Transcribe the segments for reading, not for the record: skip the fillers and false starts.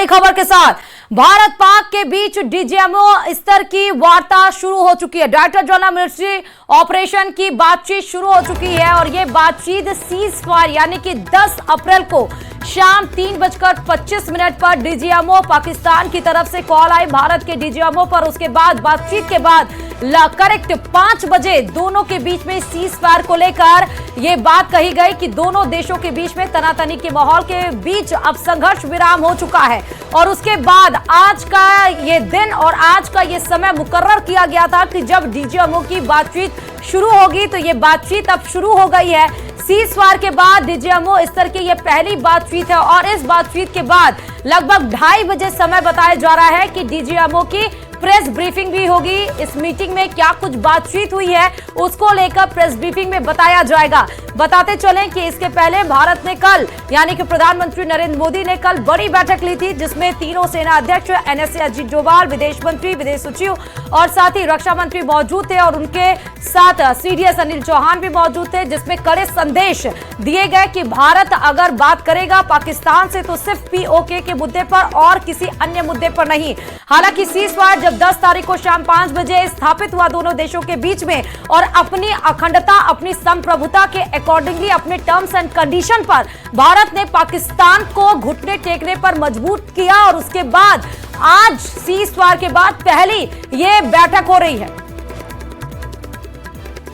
बड़ी खबर के साथ भारत पाक के बीच डीजीएमओ स्तर की वार्ता शुरू हो चुकी है। डायरेक्टर जनरल मिलिट्री ऑपरेशन की बातचीत शुरू हो चुकी है और यह बातचीत सीज फायर यानी कि 10 अप्रैल को शाम 3:25 पर डीजीएमओ पाकिस्तान की तरफ से कॉल आई भारत के डीजीएमओ पर। उसके बाद बातचीत के बाद करेक्ट 5 बजे दोनों के बीच में सीज फायर को लेकर यह बात कही गई कि दोनों देशों के बीच में तनातनी के माहौल के बीच अब संघर्ष विराम हो चुका है। और उसके बाद आज का ये दिन और आज का ये समय मुकर्रर किया गया था कि जब डीजीएमओ की बातचीत शुरू होगी, तो ये बातचीत अब शुरू हो गई है। सीज फायर के बाद डीजीएमओ स्तर की यह पहली बातचीत है और इस बातचीत के बाद लगभग 2:30 बजे समय बताया जा रहा है कि डीजीएमओ की प्रेस ब्रीफिंग भी होगी। इस मीटिंग में क्या कुछ बातचीत हुई है उसको लेकर प्रेस ब्रीफिंग में बताया जाएगा। बताते चलें कि इसके पहले भारत ने कल यानी कि प्रधानमंत्री नरेंद्र मोदी ने कल बड़ी बैठक ली थी, जिसमें तीनों सेना अध्यक्ष एनएसए अजीत डोभाल, विदेश मंत्री, विदेश सचिव और साथ ही रक्षा मंत्री मौजूद थे और उनके साथ सीडीएस अनिल चौहान भी मौजूद थे, जिसमें कड़े संदेश दिए गए कि भारत अगर बात करेगा पाकिस्तान से तो सिर्फ पीओके के मुद्दे पर और किसी अन्य मुद्दे पर नहीं। हालांकि सीज फायर जब 10 तारीख को शाम 5 बजे स्थापित हुआ दोनों देशों के बीच में और अपनी अखंडता, अपनी संप्रभुता के अकॉर्डिंगली अपने टर्म्स एंड कंडीशन पर भारत ने पाकिस्तान को घुटने टेकने पर मजबूर किया और उसके बाद आज सीज फायर के बाद पहली ये बैठक हो रही है।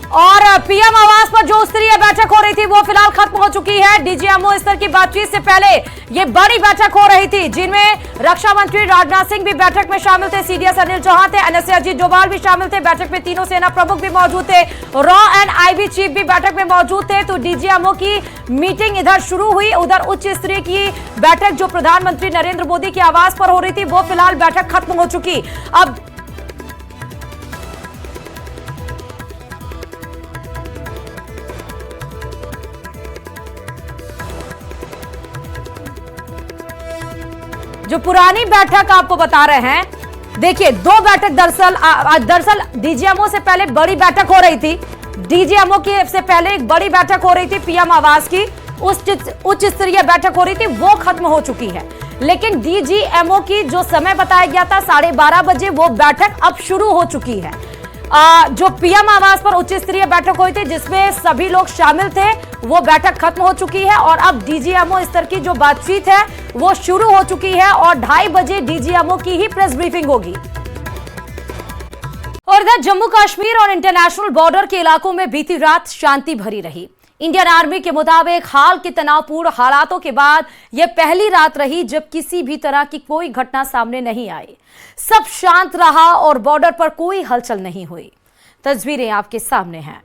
और पीएम आवास पर जो स्तरीय बैठक हो रही थी वो फिलहाल खत्म हो चुकी है। डीजीएमओ स्तर की बातचीत से पहले ये बड़ी बैठक हो रही थी, जिनमें रक्षा मंत्री राजनाथ सिंह भी बैठक में शामिल थे, सीडीएस अनिल चौहान थे, एनएसए अजीत डोभाल भी शामिल थे। बैठक में तीनों सेना प्रमुख भी मौजूद थे, रॉ एंड आईबी चीफ भी बैठक में मौजूद थे। तो डीजीएमओ की मीटिंग इधर शुरू हुई, उधर उच्च स्तरीय की बैठक जो प्रधानमंत्री नरेंद्र मोदी के आवास पर हो रही थी वो फिलहाल बैठक खत्म हो चुकी। अब जो पुरानी बैठक आपको बता रहे हैं, देखिए 2 बैठक दरअसल डीजीएमओ से पहले बड़ी बैठक हो रही थी। डीजीएमओ की से पहले एक बड़ी बैठक हो रही थी पीएम आवास की, उच्च स्तरीय बैठक हो रही थी, वो खत्म हो चुकी है। लेकिन डीजीएमओ की जो समय बताया गया था 12:30 बजे, वो बैठक अब शुरू हो चुकी है। जो पीएम आवास पर उच्च स्तरीय बैठक हुई थी जिसमें सभी लोग शामिल थे, वो बैठक खत्म हो चुकी है और अब डीजीएमओ स्तर की जो बातचीत है वो शुरू हो चुकी है और 2:30 बजे डीजीएमओ की ही प्रेस ब्रीफिंग होगी। और इधर जम्मू कश्मीर और इंटरनेशनल बॉर्डर के इलाकों में बीती रात शांति भरी रही। इंडियन आर्मी के मुताबिक हाल के तनावपूर्ण हालातों के बाद यह पहली रात रही जब किसी भी तरह की कोई घटना सामने नहीं आई। सब शांत रहा और बॉर्डर पर कोई हलचल नहीं हुई। तस्वीरें आपके सामने हैं।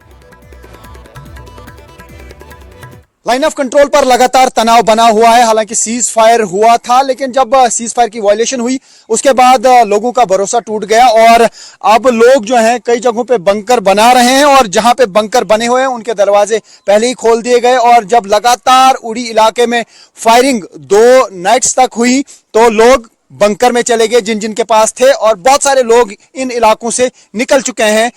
लाइन ऑफ कंट्रोल पर लगातार तनाव बना हुआ है। हालांकि सीज फायर हुआ था, लेकिन जब सीज फायर की वायलेशन हुई उसके बाद लोगों का भरोसा टूट गया और अब लोग जो हैं कई जगहों पे बंकर बना रहे हैं और जहां पे बंकर बने हुए हैं उनके दरवाजे पहले ही खोल दिए गए। और जब लगातार उड़ी इलाके में फायरिंग 2 नाइट्स तक हुई तो लोग बंकर में चले गए जिन जिन के पास थे और बहुत सारे लोग इन इलाकों से निकल चुके हैं,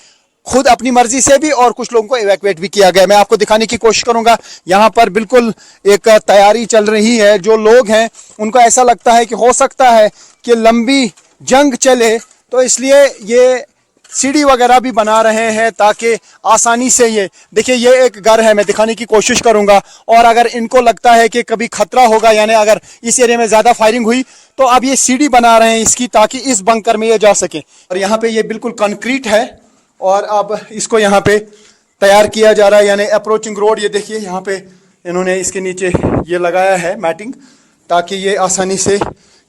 खुद अपनी मर्जी से भी, और कुछ लोगों को इवैक्यूएट भी किया गया। मैं आपको दिखाने की कोशिश करूंगा। यहाँ पर बिल्कुल एक तैयारी चल रही है। जो लोग हैं उनको ऐसा लगता है कि हो सकता है कि लंबी जंग चले, तो इसलिए ये सीढ़ी वगैरह भी बना रहे हैं ताकि आसानी से ये देखिए, ये एक घर है, मैं दिखाने की कोशिश करूंगा। और अगर इनको लगता है कि कभी खतरा होगा, यानी अगर इस एरिया में ज्यादा फायरिंग हुई, तो अब ये सीढ़ी बना रहे हैं इसकी ताकि इस बंकर में ये जा सके। और यहाँ पे ये बिल्कुल कंक्रीट है और अब इसको यहाँ पे तैयार किया जा रहा है, यानी अप्रोचिंग रोड। ये देखिए यहाँ पे इन्होंने इसके नीचे ये लगाया है मैटिंग ताकि ये आसानी से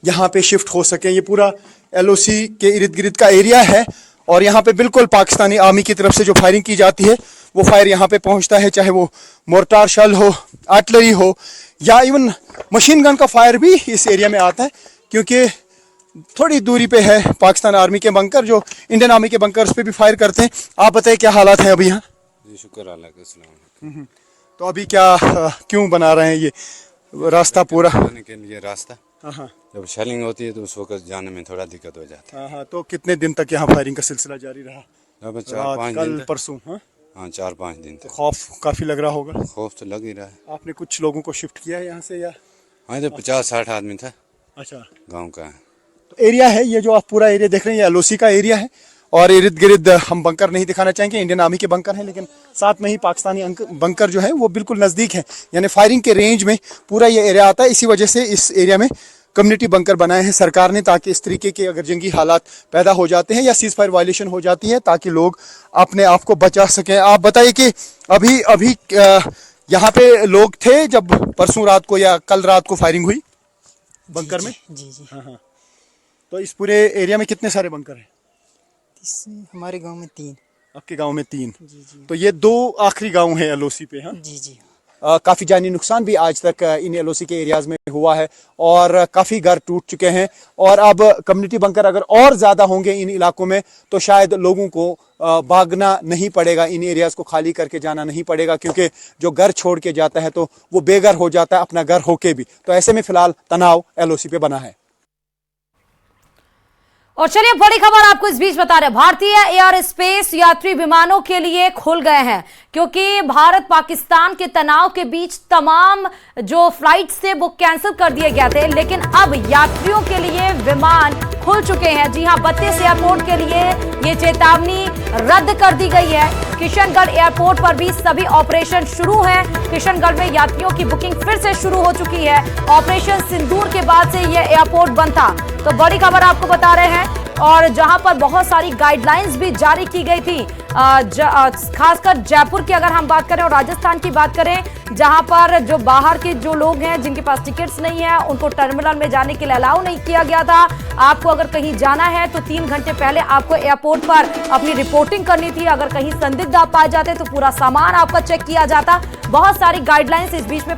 यहाँ पे शिफ्ट हो सके। ये पूरा एलओसी के इर्द गिर्द का एरिया है और यहाँ पे बिल्कुल पाकिस्तानी आर्मी की तरफ से जो फायरिंग की जाती है वो फायर यहाँ पे पहुँचता है, चाहे वो मोर्टार शल हो, आर्टिलरी हो या इवन मशीन गन का फायर भी इस एरिया में आता है, क्योंकि थोड़ी दूरी पे है पाकिस्तान आर्मी के बंकर जो इंडियन आर्मी के बंकर, उस पर भी फायर करते हैं। आप बताइए क्या हालात हैं अभी यहाँ? जी शुक्र अल्लाह का, अस्सलाम। तो अभी क्या क्यों बना रहे हैं ये रास्ता पूरा? जाने के लिए रास्ता, हाँ, जब शेलिंग होती है तो उस वक्त जाने में थोड़ा दिक्कत हो जाती है। हाँ, तो कितने दिन तक यहाँ फायरिंग का सिलसिला जारी रहा? 4-5 दिन तक। परसों? हाँ 4-5 दिन तक। खौफ काफी लग रहा होगा? खौफ तो लग ही रहा है। आपने कुछ लोगों को शिफ्ट किया है यहाँ से या? हाँ तो 50-60 आदमी था। अच्छा, गांव का है। तो एरिया है ये जो आप पूरा एरिया देख रहे हैं, ये एलओसी का एरिया है और इर्द गिर्द हम बंकर नहीं दिखाना चाहेंगे, इंडियन आर्मी के बंकर हैं, लेकिन साथ में ही पाकिस्तानी बंकर जो है वो बिल्कुल नज़दीक है, यानी फायरिंग के रेंज में पूरा ये एरिया आता है। इसी वजह से इस एरिया में कम्युनिटी बंकर बनाए हैं सरकार ने, ताकि इस तरीके के अगर जंगी हालात पैदा हो जाते हैं या सीज फायर वायलेशन हो जाती है, ताकि लोग अपने आप को बचा सकें। आप बताइए कि अभी यहाँ पे लोग थे जब परसों रात को या कल रात को फायरिंग हुई बंकर में? जी जी। हाँ। तो इस पूरे एरिया में कितने सारे बंकर हैं? हमारे गांव में 3। आपके गांव में 3? जी जी। तो ये 2 आखिरी गांव हैं एलओसी पे। हाँ जी जी। काफ़ी जानी नुकसान भी आज तक इन एलओसी के एरियाज में हुआ है और काफ़ी घर टूट चुके हैं। और अब कम्युनिटी बंकर अगर और ज़्यादा होंगे इन इलाकों में तो शायद लोगों को भागना नहीं पड़ेगा, इन एरियाज को खाली करके जाना नहीं पड़ेगा, क्योंकि जो घर छोड़ के जाता है तो वो बेघर हो जाता है अपना घर होके भी। तो ऐसे में फिलहाल तनाव एलओसी पे बना है। और चलिए बड़ी खबर आपको इस बीच बता रहे हैं, भारतीय एयर स्पेस यात्री विमानों के लिए खुल गए हैं, क्योंकि भारत पाकिस्तान के तनाव के बीच तमाम जो फ्लाइट्स थे वो कैंसिल कर दिए गए थे, लेकिन अब यात्रियों के लिए विमान खुल चुके हैं। जी हां, 32 एयरपोर्ट के लिए ये चेतावनी रद्द कर दी गई है। किशनगढ़ एयरपोर्ट पर भी सभी ऑपरेशन शुरू हैं। किशनगढ़ में यात्रियों की बुकिंग फिर से शुरू हो चुकी है। ऑपरेशन सिंदूर के बाद से यह एयरपोर्ट बंद था। तो बड़ी खबर आपको बता रहे हैं, और जहां पर बहुत सारी गाइडलाइंस भी जारी की गई थी, खासकर जयपुर की अगर हम बात करें और राजस्थान की बात करें, जहां पर जो बाहर के जो लोग हैं जिनके पास टिकट्स नहीं है उनको टर्मिनल में जाने के लिए अलाउ नहीं किया गया था। आपको अगर कहीं जाना है तो 3 घंटे पहले आपको एयरपोर्ट पर अपनी रिपोर्टिंग करनी थी। अगर कहीं संदिग्ध आप पाए जाते तो पूरा सामान आपका चेक किया जाता। बहुत सारी गाइडलाइंस इस बीच में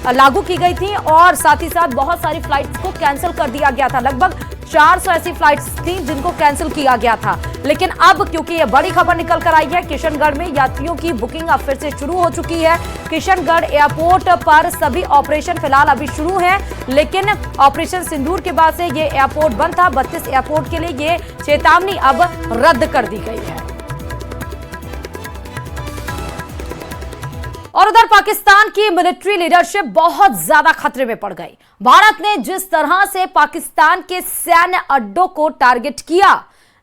लागू की गई थी और साथ ही साथ बहुत सारी फ्लाइट्स को कैंसिल कर दिया गया था। लगभग 400 ऐसी फ्लाइट्स थी जिनको कैंसिल किया गया था। लेकिन अब क्योंकि यह बड़ी खबर निकल कर आई है, किशनगढ़ में यात्रियों की बुकिंग अब फिर से शुरू हो चुकी है। किशनगढ़ एयरपोर्ट पर सभी ऑपरेशन फिलहाल अभी शुरू हैं, लेकिन ऑपरेशन सिंदूर के बाद से ये एयरपोर्ट बंद था। 32 एयरपोर्ट के लिए ये चेतावनी अब रद्द कर दी गई है। और उधर पाकिस्तान की मिलिट्री लीडरशिप बहुत ज्यादा खतरे में पड़ गई। भारत ने जिस तरह से पाकिस्तान के सैन्य अड्डों को टारगेट किया,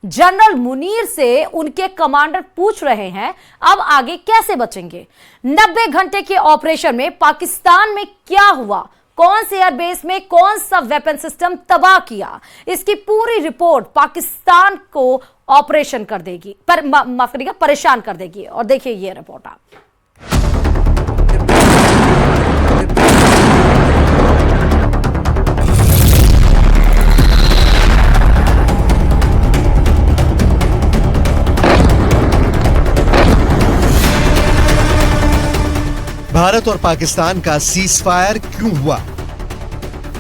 जनरल मुनीर से उनके कमांडर पूछ रहे हैं अब आगे कैसे बचेंगे। 90 घंटे के ऑपरेशन में पाकिस्तान में क्या हुआ, कौन से एयरबेस में कौन सा वेपन सिस्टम तबाह किया, इसकी पूरी रिपोर्ट पाकिस्तान को ऑपरेशन कर देगी, माफ करिएगा, परेशान कर देगी। और देखिए ये रिपोर्ट आप। भारत और पाकिस्तान का सीज फायर क्यों हुआ,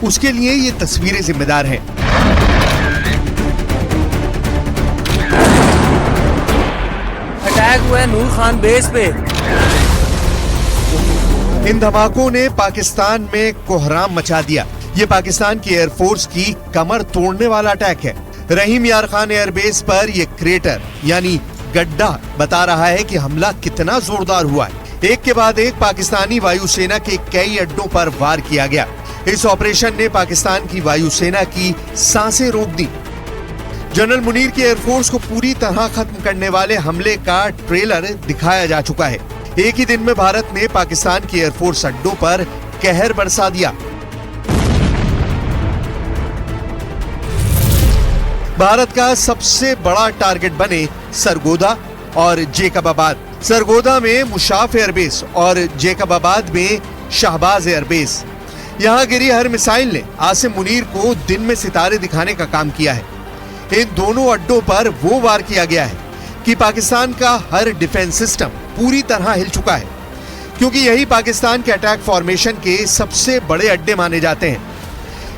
उसके लिए ये तस्वीरें जिम्मेदार हैं। अटैक हुआ है नूर खान बेस पे। इन धमाकों ने पाकिस्तान में कोहराम मचा दिया। ये पाकिस्तान की एयरफोर्स की कमर तोड़ने वाला अटैक है। रहीम यार खान एयरबेस पर यह क्रेटर यानी गड्ढा बता रहा है कि हमला कितना जोरदार हुआ है। एक के बाद एक पाकिस्तानी वायुसेना के कई अड्डों पर वार किया गया। इस ऑपरेशन ने पाकिस्तान की वायुसेना की सांसें रोक दी। जनरल मुनीर की एयरफोर्स को पूरी तरह खत्म करने वाले हमले का ट्रेलर दिखाया जा चुका है। एक ही दिन में भारत ने पाकिस्तान की एयरफोर्स अड्डों पर कहर बरसा दिया। भारत का सबसे बड़ा टारगेट बने सरगोदा और जेकबाबाद। सरगोदा में मुशाफ एयरबेस और जेकबाबाद में शाहबाज एयरबेस। यहां गिरी हर मिसाइल ने आसिम मुनीर को दिन में सितारे दिखाने का काम किया है। इन दोनों अड्डों पर वो वार किया गया है कि पाकिस्तान का हर डिफेंस सिस्टम पूरी तरह हिल चुका है, क्योंकि यही पाकिस्तान के अटैक फॉर्मेशन के सबसे बड़े अड्डे माने जाते हैं।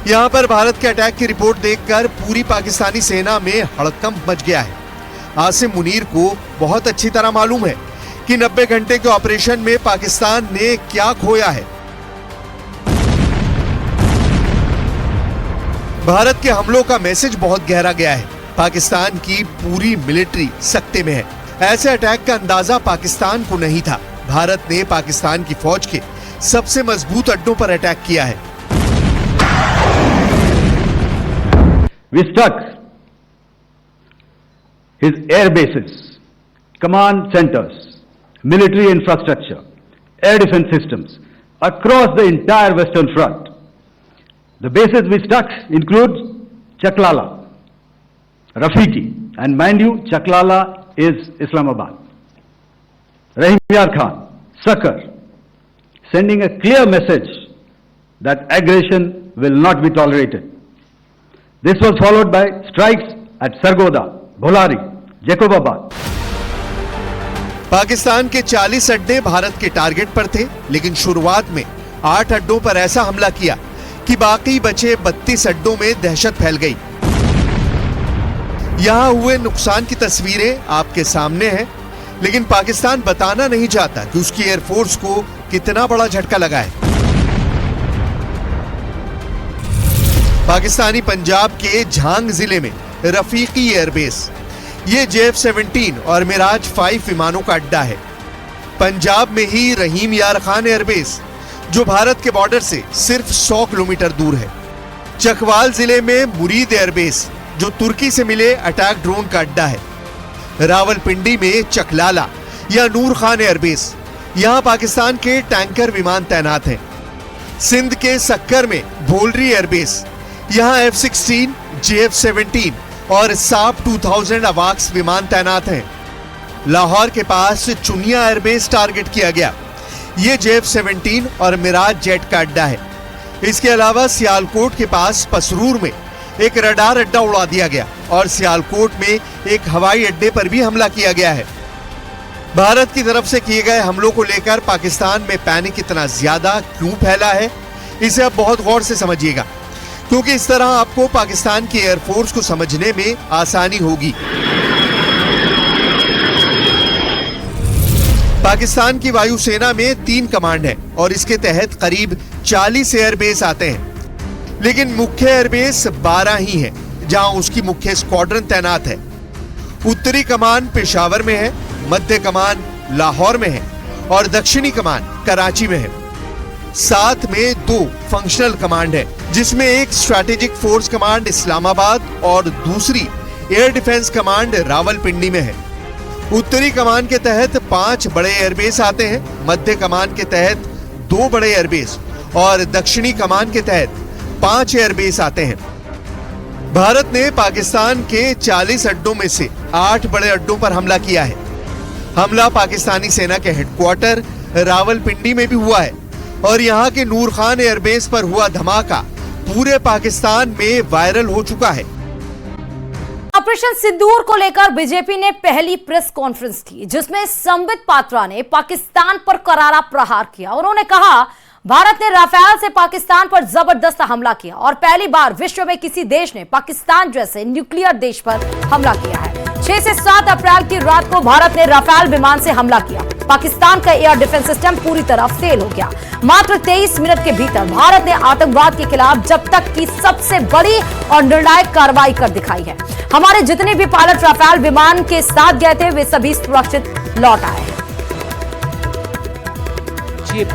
यहां पर भारत के अटैक की रिपोर्ट देखकर पूरी पाकिस्तानी सेना में हड़कंप मच गया है। आसिम मुनीर को बहुत अच्छी तरह मालूम है कि 90 घंटे के ऑपरेशन में पाकिस्तान ने क्या खोया है। भारत के हमलों का मैसेज बहुत गहरा गया है। पाकिस्तान की पूरी मिलिट्री सकते में है। ऐसे अटैक का अंदाजा पाकिस्तान को नहीं था। भारत ने पाकिस्तान की फौज के सबसे मजबूत अड्डों पर अटैक किया है। we struck his air bases, command centers, military infrastructure, air defense systems across the entire Western Front. The bases we struck include Chaklala, Rafiki, and mind you, Chaklala is Islamabad. Rahim Yar Khan, Sakar, sending a clear message that aggression will not be tolerated. This was followed by strikes at Sargodha, Bholari, Jacobabad. Pakistan के 40 अड्डे भारत के target पर थे, लेकिन शुरुआत में 8 अड्डों पर ऐसा हमला किया कि बाकी बचे 32 अड्डों में दहशत फैल गई। यहां हुए नुकसान की तस्वीरें आपके सामने हैं, लेकिन पाकिस्तान बताना नहीं चाहता कि उसकी एयरफोर्स को कितना बड़ा झटका लगा है। पाकिस्तानी पंजाब के झांग जिले में रफीकी एयरबेस, ये JF-17 और मिराज 5 विमानों का अड्डा है। पंजाब में ही रहीम यार खान एयरबेस, जो भारत के बॉर्डर से सिर्फ 100 किलोमीटर दूर है। चकवाल जिले में मुरीद एयरबेस, जो तुर्की से मिले अटैक ड्रोन का अड्डा है। रावलपिंडी में चकलाला या नूर खान एयरबेस, यहां पाकिस्तान के टैंकर विमान तैनात हैं। सिंध के सक्कर में भोलरी एयरबेस, यहां F-16, JF-17 और साप 2000 अवाक्स विमान तैनात हैं। लाहौर के पास चुनिया एयरबेस टारगेट किया गया, ये JF-17 और मिराज जेट का अड्डा है। इसके अलावा सियालकोट के पास पसरूर में एक रडार अड्डा उड़ा दिया गया और सियालकोट में एक हवाई अड्डे पर भी हमला किया गया है। भारत की तरफ से किए गए हमलों को लेकर पाकिस्तान में पैनिक इतना ज्यादा क्यों फैला है, इसे अब बहुत गौर से समझिएगा, क्योंकि इस तरह आपको पाकिस्तान की एयरफोर्स को समझने में आसानी होगी। पाकिस्तान की वायुसेना में 3 कमांड है और इसके तहत करीब 40 एयरबेस आते हैं, लेकिन मुख्य एयरबेस 12 ही है, जहां उसकी मुख्य स्क्वाड्रन तैनात है। उत्तरी कमान पेशावर में है, मध्य कमान लाहौर में है और दक्षिणी कमान कराची में है। साथ में 2 फंक्शनल कमांड है, जिसमें एक स्ट्रैटेजिक फोर्स कमांड इस्लामाबाद और दूसरी एयर डिफेंस कमांड रावलपिंडी में है। उत्तरी कमान के तहत 5 बड़े एयरबेस आते हैं, मध्य कमान के तहत 2 बड़े एयरबेस और दक्षिणी कमान के तहत 5 एयरबेस आते हैं। भारत ने पाकिस्तान के 40 अड्डों में से 8 बड़े अड्डों पर हमला किया है। हमला पाकिस्तानी सेना के हेडक्वार्टर रावलपिंडी में भी हुआ है और यहाँ के नूर खान एयरबेस पर हुआ धमाका पूरे पाकिस्तान में वायरल हो चुका है। ऑपरेशन सिंदूर को लेकर बीजेपी ने पहली प्रेस कॉन्फ्रेंस की, जिसमें संबित पात्रा ने पाकिस्तान पर करारा प्रहार किया। उन्होंने कहा, भारत ने राफेल से पाकिस्तान पर जबरदस्त हमला किया और पहली बार विश्व में किसी देश ने पाकिस्तान जैसे न्यूक्लियर देश पर हमला किया है। 6 से 7 अप्रैल की रात को भारत ने राफेल विमान से हमला किया। पाकिस्तान का एयर डिफेंस सिस्टम पूरी तरह फेल हो गया। मात्र 23 मिनट के भीतर भारत ने आतंकवाद के खिलाफ जब तक की सबसे बड़ी और निर्णायक कार्रवाई कर दिखाई है। हमारे जितने भी पायलट राफेल विमान के साथ गए थे, वे सभी सुरक्षित लौट आए हैं।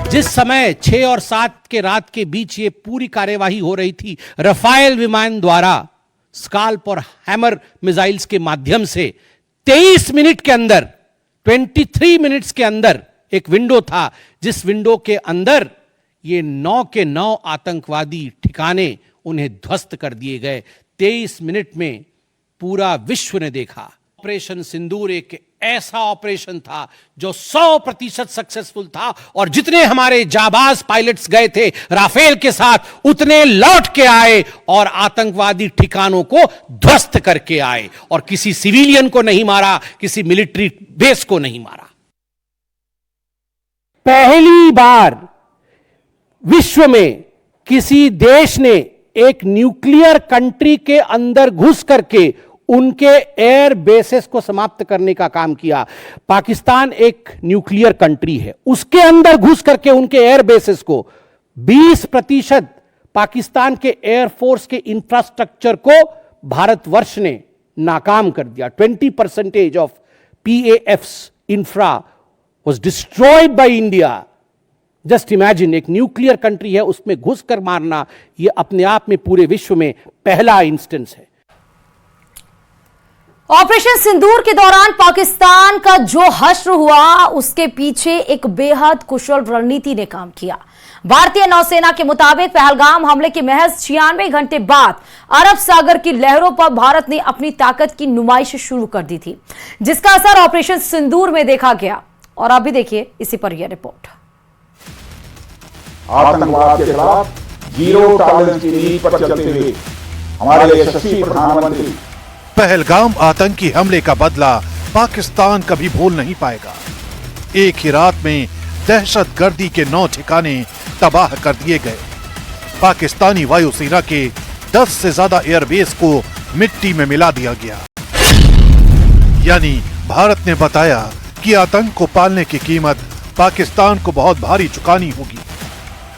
जिस समय 6 और 7 के रात के बीच ये पूरी कार्यवाही हो रही थी, राफेल विमान द्वारा स्काल्प और हैमर मिसाइल्स के माध्यम से 23 मिनट के अंदर, 23 मिनट्स के अंदर एक विंडो था, जिस विंडो के अंदर ये 9 के 9 आतंकवादी ठिकाने उन्हें ध्वस्त कर दिए गए। 23 मिनट में पूरा विश्व ने देखा। ऑपरेशन सिंदूर एक ऐसा ऑपरेशन था जो 100% सक्सेसफुल था और जितने हमारे जाबाज पायलट्स गए थे राफेल के साथ, उतने लौट के आए और आतंकवादी ठिकानों को ध्वस्त करके आए और किसी सिविलियन को नहीं मारा, किसी मिलिट्री बेस को नहीं मारा। पहली बार विश्व में किसी देश ने एक न्यूक्लियर कंट्री के अंदर घुस करके उनके एयर बेसेस को समाप्त करने का काम किया। पाकिस्तान एक न्यूक्लियर कंट्री है, उसके अंदर घुस करके उनके एयर बेसेस को 20% पाकिस्तान के एयरफोर्स के इंफ्रास्ट्रक्चर को भारतवर्ष ने नाकाम कर दिया। 20% of PAF's infra was destroyed by India. Just imagine, एक न्यूक्लियर कंट्री है, उसमें घुस कर मारना, यह अपने आप में पूरे विश्व में पहला इंस्टेंस है। ऑपरेशन सिंदूर के दौरान पाकिस्तान का जो हश्र हुआ उसके पीछे एक बेहद कुशल रणनीति ने काम किया। भारतीय नौसेना के मुताबिक पहलगाम हमले के महज 96 घंटे बाद अरब सागर की लहरों पर भारत ने अपनी ताकत की नुमाइश शुरू कर दी थी, जिसका असर ऑपरेशन सिंदूर में देखा गया। और अभी देखिए इसी पर यह रिपोर्ट। आतंकवाद के खिलाफ जीरो टॉलरेंस की नीति पर चलते हुए हमारे यशस्वी प्रधानमंत्री पहलगाम आतंकी हमले का बदला पाकिस्तान कभी भूल नहीं पाएगा। एक ही रात में दहशतगर्दी के 9 ठिकाने तबाह कर दिए गए। पाकिस्तानी वायुसेना के 10 से ज्यादा एयरबेस को मिट्टी में मिला दिया गया। यानी भारत ने बताया कि आतंक को पालने की कीमत पाकिस्तान को बहुत भारी चुकानी होगी।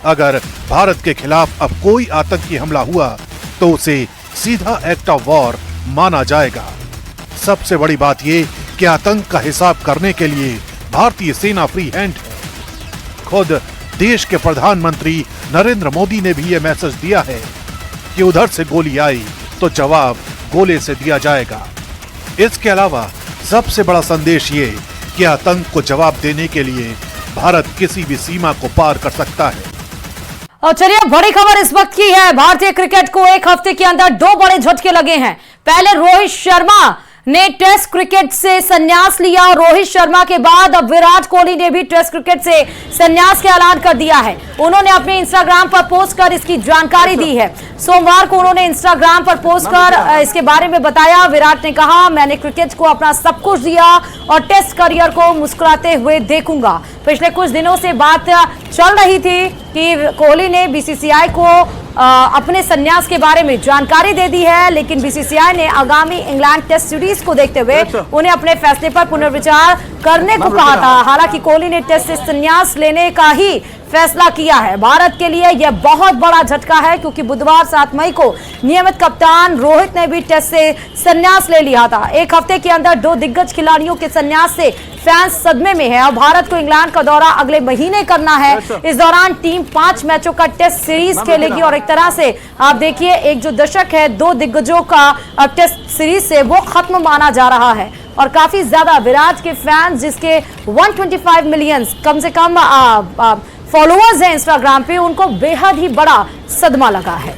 अगर भारत के खिलाफ अब कोई आतंकी हमला हुआ तो उसे सीधा एक्ट ऑफ वॉर माना जाएगा। सबसे बड़ी बात यह कि आतंक का हिसाब करने के लिए भारतीय सेना फ्री हैंड है। खुद देश के प्रधानमंत्री नरेंद्र मोदी ने भी यह मैसेज दिया है कि उधर से गोली आई तो जवाब गोले से दिया जाएगा। इसके अलावा सबसे बड़ा संदेश ये कि आतंक को जवाब देने के लिए भारत किसी भी सीमा को पार कर सकता है। और चलिए बड़ी खबर इस वक्त की है। भारतीय क्रिकेट को एक हफ्ते के अंदर 2 बड़े झटके लगे हैं। पहले रोहित शर्मा ने टेस्ट क्रिकेट से संन्यास लिया और रोहित शर्मा के बाद अब विराट कोहली ने भी टेस्ट क्रिकेट से संन्यास का ऐलान कर दिया है। उन्होंने अपने इंस्टाग्राम पर पोस्ट कर इसकी जानकारी दी है। सोमवार को उन्होंने इंस्टाग्राम पर पोस्ट कर इसके बारे में बताया। विराट ने कहा, मैंने क्रिकेट को अपना सब कुछ दिया और टेस्ट करियर को मुस्कुराते हुए देखूंगा। पिछले कुछ दिनों से बात चल रही थी कि कोहली ने बीसीसीआई को अपने संन्यास के बारे में जानकारी दे दी है, लेकिन बीसीसीआई ने आगामी इंग्लैंड टेस्ट सीरीज को देखते हुए उन्हें अपने फैसले पर पुनर्विचार करने को कहा था। हालांकि कोहली ने टेस्ट से संन्यास लेने का ही फैसला किया है। भारत के लिए यह बहुत बड़ा झटका है क्योंकि बुधवार 7 मई को नियमित कप्तान रोहित ने भी टेस्ट से संन्यास ले लिया था। एक हफ्ते के अंदर 2 दिग्गज खिलाड़ियों के संन्यास से फैंस सदमे में है और भारत को इंग्लैंड का दौरा अगले महीने करना है। इस दौरान टीम 5 मैचों का टेस्ट सीरीज खेलेगी और एक तरह से आप देखिए एक जो दशक है 2 दिग्गजों का टेस्ट सीरीज से वो खत्म माना जा रहा है। और काफी ज्यादा विराट के फैंस जिसके 125 मिलियन कम से कम फॉलोअर्स हैं इंस्टाग्राम पे, उनको बेहद ही बड़ा सदमा लगा है।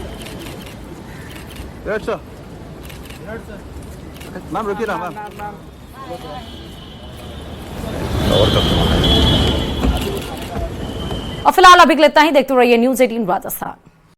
और फिलहाल अभी इतना ही। देखते रहिए न्यूज़ 18 राजस्थान।